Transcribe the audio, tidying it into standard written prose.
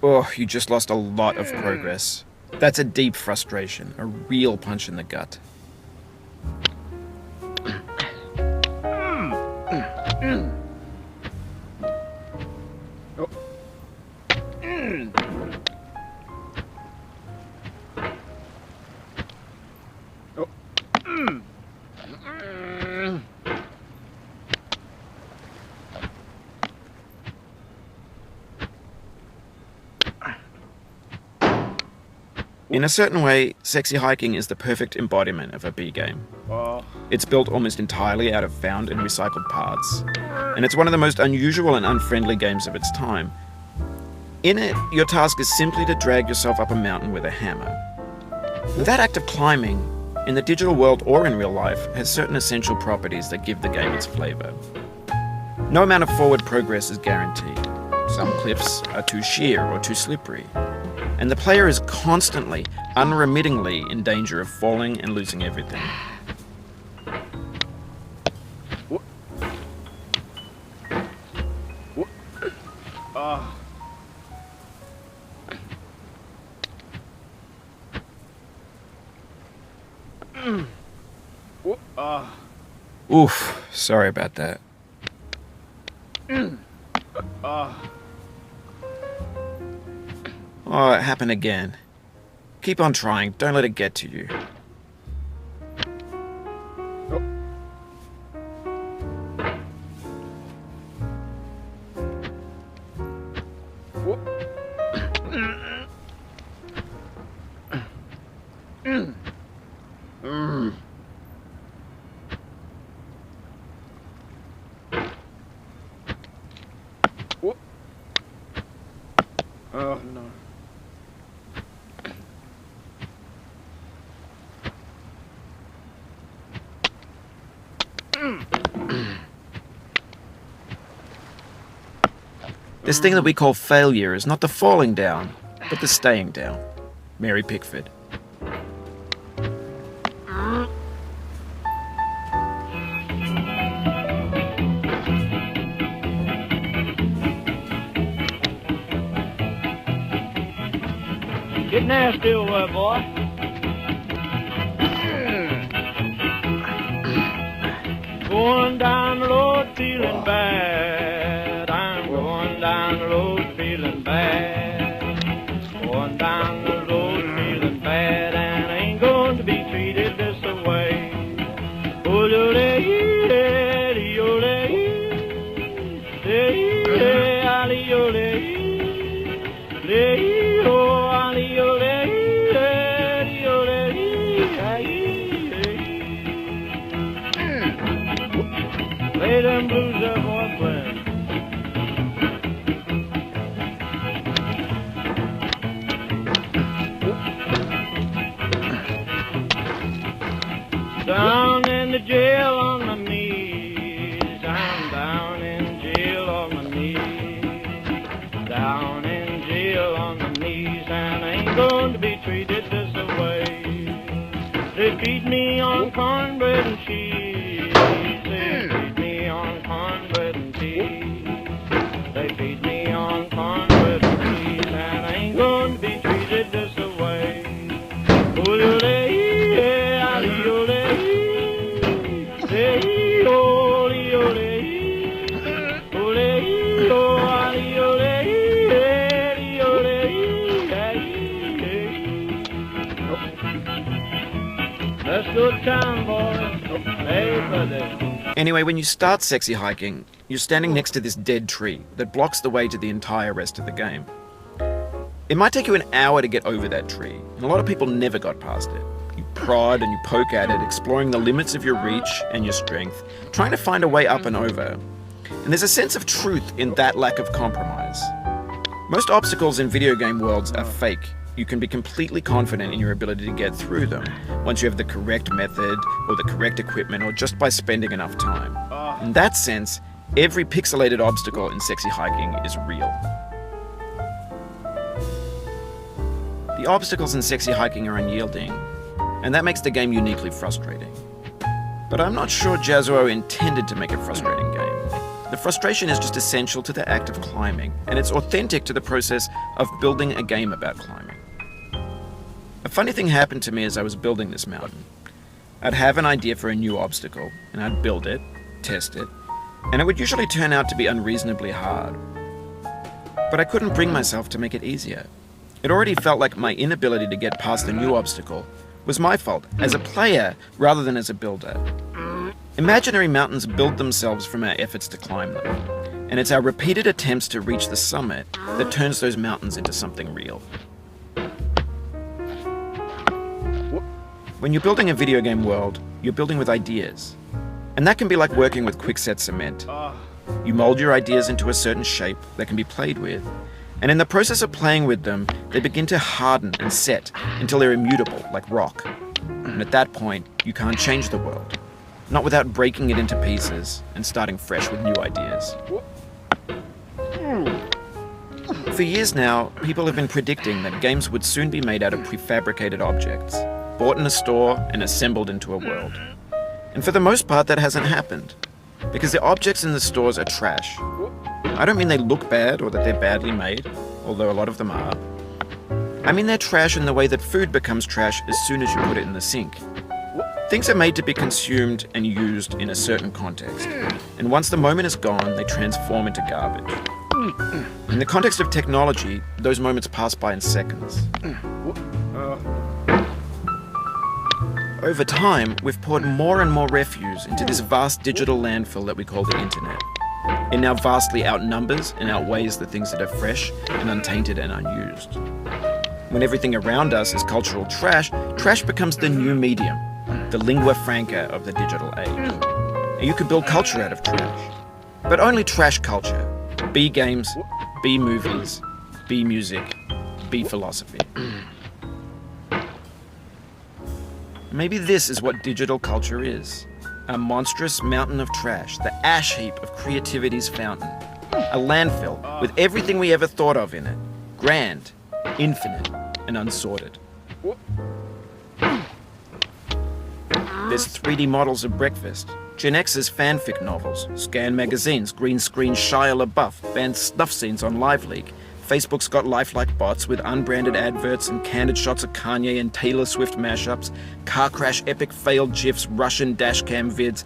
Oh, you just lost a lot of progress. That's a deep frustration, a real punch in the gut. In a certain way, Sexy Hiking is the perfect embodiment of a B game. It's built almost entirely out of found and recycled parts, and it's one of the most unusual and unfriendly games of its time. In it, your task is simply to drag yourself up a mountain with a hammer. That act of climbing, in the digital world or in real life, has certain essential properties that give the game its flavor. No amount of forward progress is guaranteed. Some cliffs are too sheer or too slippery, and the player is constantly, unremittingly in danger of falling and losing everything. Oof, sorry about that. Oh, it happened again. Keep on trying, don't let it get to you. Oh no. This thing that we call failure is not the falling down, but the staying down. Mary Pickford. Get nasty over there, boy. Going down the road feeling bad. I'm going down the road feeling bad. Going down the road feeling bad, and I ain't going to be treated this way. Oh, play them blues up, boy, play. Down in the jail on my knees, I'm down in jail on my knees, down in jail on my knees, and I ain't going to be treated this way. They feed me on cornbread and cheese, they feed me on cornbread and cheese, they feed me on cornbread and cheese, and I ain't going to be treated this way. Let's go to town, boys. Hey, brother. Anyway, when you start Sexy Hiking, you're standing next to this dead tree that blocks the way to the entire rest of the game. It might take you an hour to get over that tree, and a lot of people never got past it. You prod and you poke at it, exploring the limits of your reach and your strength, trying to find a way up and over. And there's a sense of truth in that lack of compromise. Most obstacles in video game worlds are fake. You can be completely confident in your ability to get through them once you have the correct method or the correct equipment or just by spending enough time. In that sense, every pixelated obstacle in Sexy Hiking is real. The obstacles in Sexy Hiking are unyielding, and that makes the game uniquely frustrating. But I'm not sure Jazzuo intended to make a frustrating game. The frustration is just essential to the act of climbing, and it's authentic to the process of building a game about climbing. A funny thing happened to me as I was building this mountain. I'd have an idea for a new obstacle, and I'd build it, test it, and it would usually turn out to be unreasonably hard. But I couldn't bring myself to make it easier. It already felt like my inability to get past the new obstacle was my fault, as a player rather than as a builder. Imaginary mountains build themselves from our efforts to climb them, and it's our repeated attempts to reach the summit that turns those mountains into something real. When you're building a video game world, you're building with ideas. And that can be like working with quickset cement. You mold your ideas into a certain shape that can be played with, and in the process of playing with them, they begin to harden and set until they're immutable, like rock. And at that point, you can't change the world. Not without breaking it into pieces and starting fresh with new ideas. For years now, people have been predicting that games would soon be made out of prefabricated objects, bought in a store and assembled into a world. And for the most part, that hasn't happened, because the objects in the stores are trash. I don't mean they look bad or that they're badly made, although a lot of them are. I mean they're trash in the way that food becomes trash as soon as you put it in the sink. Things are made to be consumed and used in a certain context, and once the moment is gone, they transform into garbage. In the context of technology, those moments pass by in seconds. Over time, we've poured more and more refuse into this vast digital landfill that we call the internet. It now vastly outnumbers and outweighs the things that are fresh and untainted and unused. When everything around us is cultural trash, trash becomes the new medium, the lingua franca of the digital age. And you can build culture out of trash. But only trash culture. B games, B movies, B music, B philosophy. Maybe this is what digital culture is. A monstrous mountain of trash, the ash heap of creativity's fountain. A landfill with everything we ever thought of in it. Grand, infinite, and unsorted. There's 3D models of breakfast, Gen X's fanfic novels, scan magazines, green screen Shia LaBeouf, banned snuff scenes on LiveLeak. Facebook's got lifelike bots with unbranded adverts and candid shots of Kanye and Taylor Swift mashups, car crash epic failed GIFs, Russian dashcam vids,